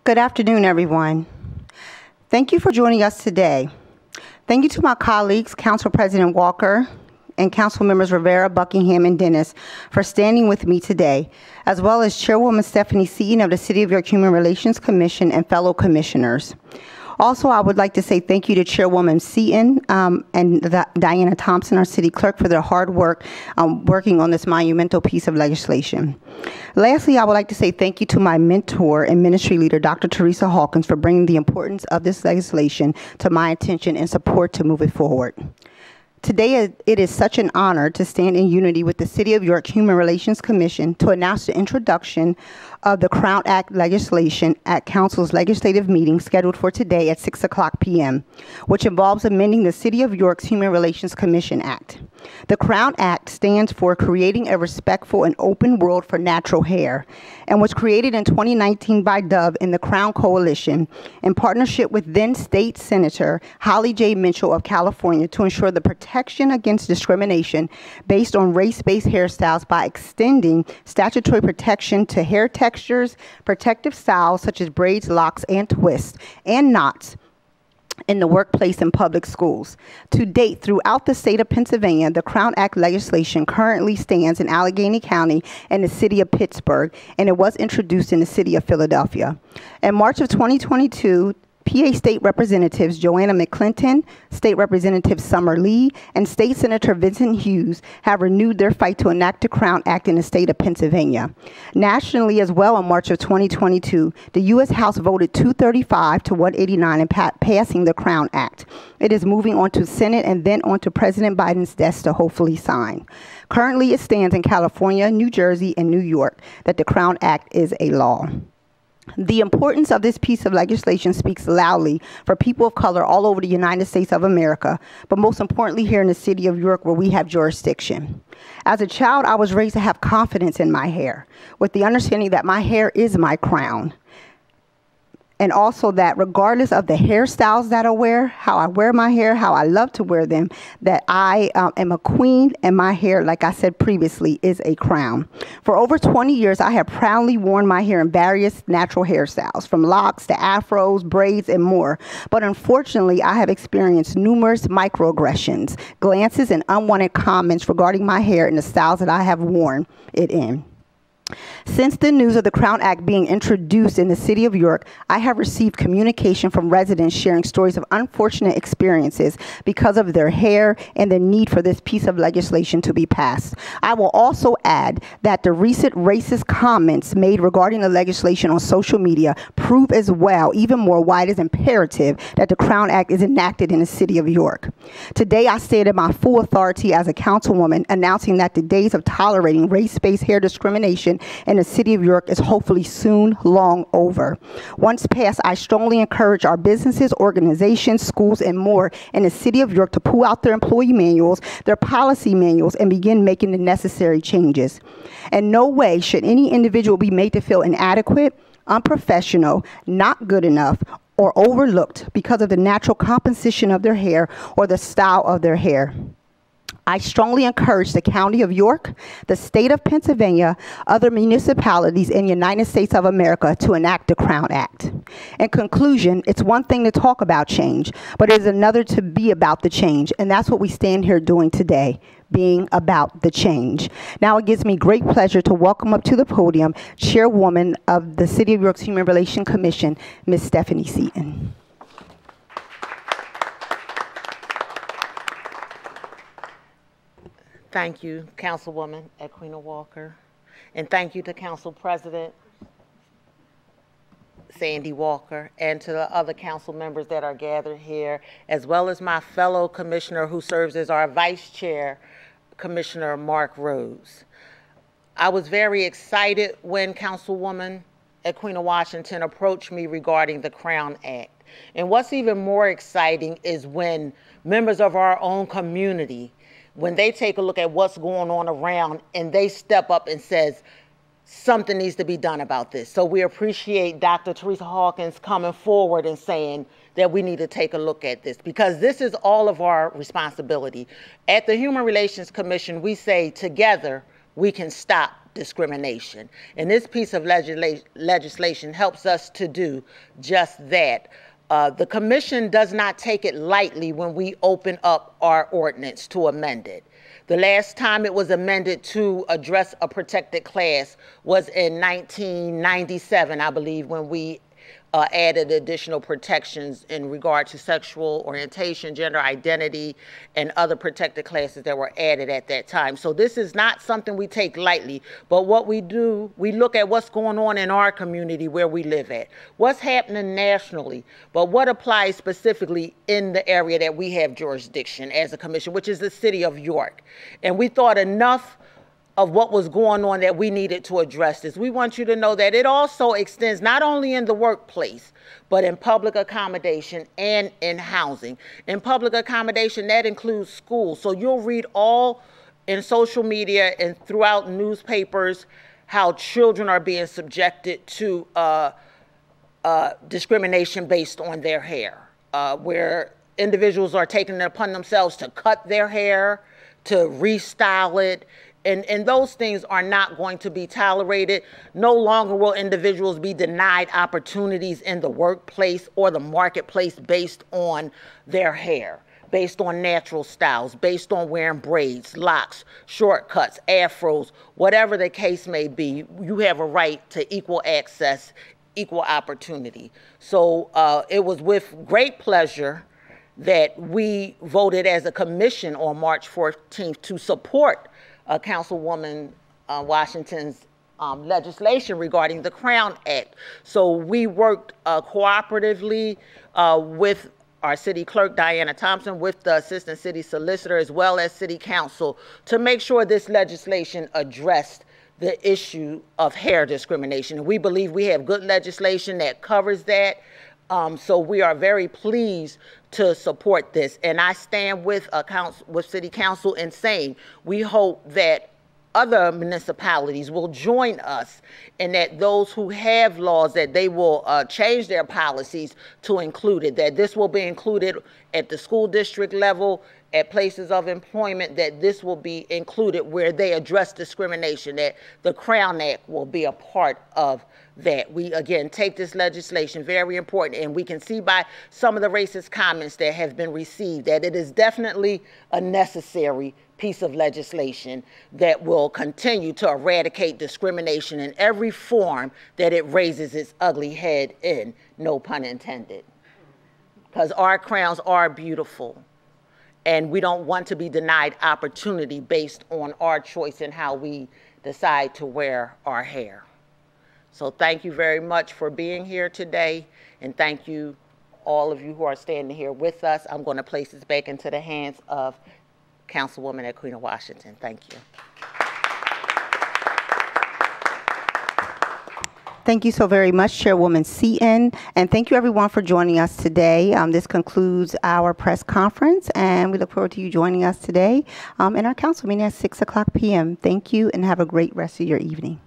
Good afternoon, everyone. Thank you for joining us today. Thank you to my colleagues, Council President Walker and Council Members Rivera, Buckingham, and Dennis for standing with me today, as well as Chairwoman Stephanie Seaton of the City of York Human Relations Commission and fellow commissioners. Also, I would like to say thank you to Chairwoman Seaton and Diana Thompson, our City Clerk, for their hard work working on this monumental piece of legislation. Lastly, I would like to say thank you to my mentor and ministry leader, Dr. Teresa Hawkins, for bringing the importance of this legislation to my attention and support to move it forward. Today, it is such an honor to stand in unity with the City of York Human Relations Commission to announce the introduction of the Crown Act legislation at Council's legislative meeting scheduled for today at 6:00 p.m., which involves amending the City of York's Human Relations Commission Act. The Crown Act stands for Creating a Respectful and Open World for Natural Hair and was created in 2019 by Dove and the Crown Coalition in partnership with then State Senator Holly J. Mitchell of California to ensure the protection against discrimination based on race-based hairstyles by extending statutory protection to hair textures, protective styles such as braids, locks, and twists, and knots in the workplace and public schools. To date, throughout the state of Pennsylvania, the Crown Act legislation currently stands in Allegheny County and the city of Pittsburgh, and it was introduced in the city of Philadelphia. In March of 2022, PA State Representatives Joanna McClinton, State Representative Summer Lee, and State Senator Vincent Hughes have renewed their fight to enact the Crown Act in the state of Pennsylvania. Nationally as well, in March of 2022, the U.S. House voted 235 to 189 in passing the Crown Act. It is moving on to Senate and then on to President Biden's desk to hopefully sign. Currently, it stands in California, New Jersey, and New York that the Crown Act is a law. The importance of this piece of legislation speaks loudly for people of color all over the United States of America, but most importantly here in the city of York where we have jurisdiction. As a child, I was raised to have confidence in my hair, with the understanding that my hair is my crown. And also that regardless of the hairstyles that I wear, how I wear my hair, how I love to wear them, that I am a queen and my hair, like I said previously, is a crown. For over 20 years, I have proudly worn my hair in various natural hairstyles, from locks to afros, braids, and more. But unfortunately, I have experienced numerous microaggressions, glances, and unwanted comments regarding my hair and the styles that I have worn it in. Since the news of the Crown Act being introduced in the city of York, I have received communication from residents sharing stories of unfortunate experiences because of their hair and the need for this piece of legislation to be passed. I will also add that the recent racist comments made regarding the legislation on social media prove as well, even more, why it is imperative that the Crown Act is enacted in the city of York. Today, I stand in my full authority as a councilwoman announcing that the days of tolerating race-based hair discrimination in the city of York is hopefully soon long over. Once passed, I strongly encourage our businesses, organizations, schools, and more in the city of York to pull out their employee manuals, their policy manuals, and begin making the necessary changes. In no way should any individual be made to feel inadequate, unprofessional, not good enough, or overlooked because of the natural composition of their hair or the style of their hair. I strongly encourage the County of York, the state of Pennsylvania, other municipalities in the United States of America to enact the Crown Act. In conclusion, it's one thing to talk about change, but it is another to be about the change, and that's what we stand here doing today, being about the change. Now it gives me great pleasure to welcome up to the podium Chairwoman of the City of York's Human Relations Commission, Ms. Stephanie Seaton. Thank you, Councilwoman Edwina Walker, and thank you to Council President Sandy Walker and to the other council members that are gathered here, as well as my fellow commissioner who serves as our vice chair, Commissioner Mark Rose. I was very excited when Councilwoman Edwina Washington approached me regarding the Crown Act. And what's even more exciting is when members of our own community, when they take a look at what's going on around and they step up and says, something needs to be done about this. So we appreciate Dr. Teresa Hawkins coming forward and saying that we need to take a look at this, because this is all of our responsibility. At the Human Relations Commission, we say together we can stop discrimination. And this piece of legislation helps us to do just that. The commission does not take it lightly when we open up our ordinance to amend it. The last time it was amended to address a protected class was in 1997, I believe, when we added additional protections in regard to sexual orientation, gender identity, and other protected classes that were added at that time. So this is not something we take lightly, but what we do, we look at what's going on in our community where we live at, what's happening nationally, but what applies specifically in the area that we have jurisdiction as a commission, which is the city of York. And we thought enough of what was going on that we needed to address this. We want you to know that it also extends not only in the workplace, but in public accommodation and in housing. In public accommodation, that includes schools. So you'll read all in social media and throughout newspapers how children are being subjected to discrimination based on their hair, where individuals are taking it upon themselves to cut their hair, to restyle it, and those things are not going to be tolerated. No longer will individuals be denied opportunities in the workplace or the marketplace based on their hair, based on natural styles, based on wearing braids, locks, shortcuts, afros, whatever the case may be. You have a right to equal access, equal opportunity. So it was with great pleasure that we voted as a commission on March 14th to support Councilwoman Washington's legislation regarding the Crown Act. So we worked cooperatively with our city clerk, Diana Thompson, with the assistant city solicitor, as well as city council, to make sure this legislation addressed the issue of hair discrimination. And we believe we have good legislation that covers that. So we are very pleased to support this. And I stand with City Council in saying we hope that other municipalities will join us, and that those who have laws, that they will change their policies to include it, that this will be included at the school district level, at places of employment, that this will be included where they address discrimination, that the Crown Act will be a part of that. We, again, take this legislation very important, and we can see by some of the racist comments that have been received that it is definitely a necessary piece of legislation that will continue to eradicate discrimination in every form that it raises its ugly head in, no pun intended. Because our crowns are beautiful, and we don't want to be denied opportunity based on our choice in how we decide to wear our hair. So thank you very much for being here today, and thank you, all of you who are standing here with us. I'm going to place this back into the hands of Councilwoman Equina Washington. Thank you. Thank you so very much, Chairwoman Seaton, and thank you everyone for joining us today. This concludes our press conference, and we look forward to you joining us today in our council meeting at 6 o'clock p.m. Thank you, and have a great rest of your evening.